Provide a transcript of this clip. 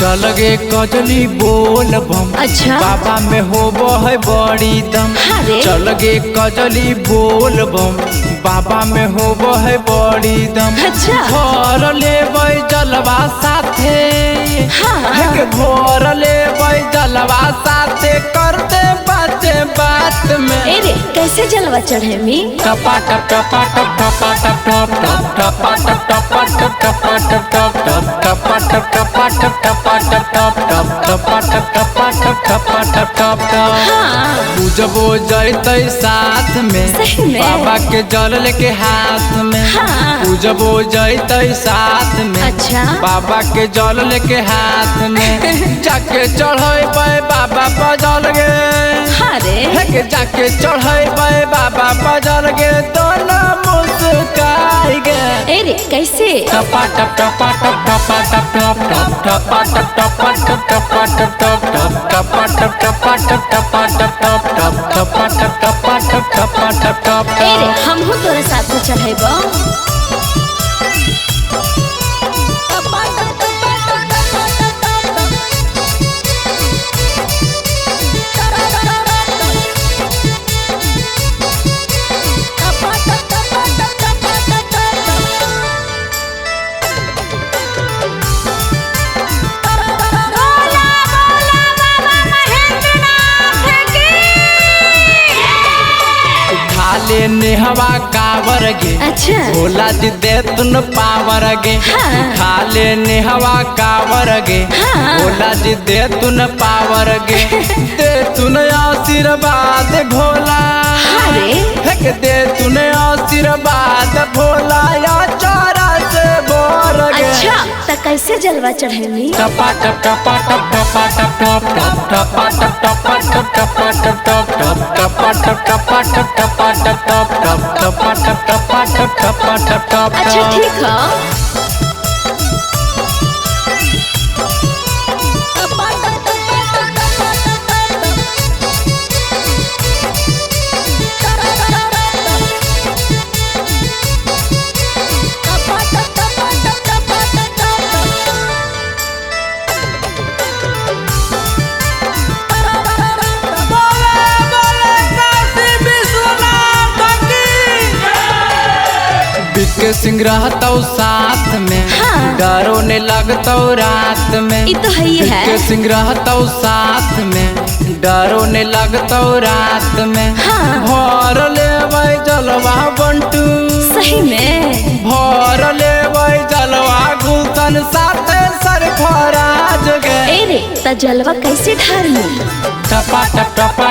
चल गे कजली बोल बम। अच्छा बाबा में होबो है बड़ी दम। अरे चल गे कजली बोल बम। बाबा में होबो है बड़ी दम। अच्छा भर लेबै जलवा साथे। हाँ भर लेबै जलवा साथे करते बाते बात में। अरे कैसे जलवा चढ़े मी टपा टप टपा टप टपा टप टप टप टपा टप टपा टप टपा टप टप टप टपा टप टपा टप टपा टप टप टप टपा टप टपा टप टपा टप टप टप। हाँ पूजबो जैतै साथ में सही में। बाबा के जल लेके हाथ में। हाँ पूजबो जैतै साथ में अच्छा बाबा के जल लेके हाथ में। जाके चढ़ेबै बाबा पजल गे। अरे जाके चढ़ेबै बाबा पजल गे दोनों मुस्काई गे। अरे कैसे टपा टप टपा टप टपा टप टप टप टपा टप टपा टप टपा टप टप टप टपा टप टपा टप टपा टप टप टप टपा टप टपा टप टपा टप टप। अरे हमहू तोरे साथ में चढ़ेबो। ले नेहवा कावर गे। अच्छा भोला जी दे तुन पावर गे। हाँ। खा ले नेहवा कावर गे। हाँ। भोला जी दे तुन पावर गे। दे तुन आशीर्वाद भोला। अरे हेक दे तुन आशीर्वाद भोला या चौरा से बोर गे। अच्छा तो कैसे जलवा चढ़े मी टपा टप टपा टप टपा टप टप टप टपा टप टपा टप टपा टप टप टप टपा टप टपा टप टपा टप टप टप टपा टप टपा टप टपा टप टप। अच्छा ठीक है के सिंह रहता साथ में। हाँ। डरो ने लगता रात में। ये तो है ही है। के सिंह रहता साथ में। डरो ने लगता रात में। हाँ। भर लेबै जलवा बंटू। सही में भर लेबै जलवा गुलशन साथे सरफराज गे। अरे तो जलवा कैसे ढार मी टपा टप टपा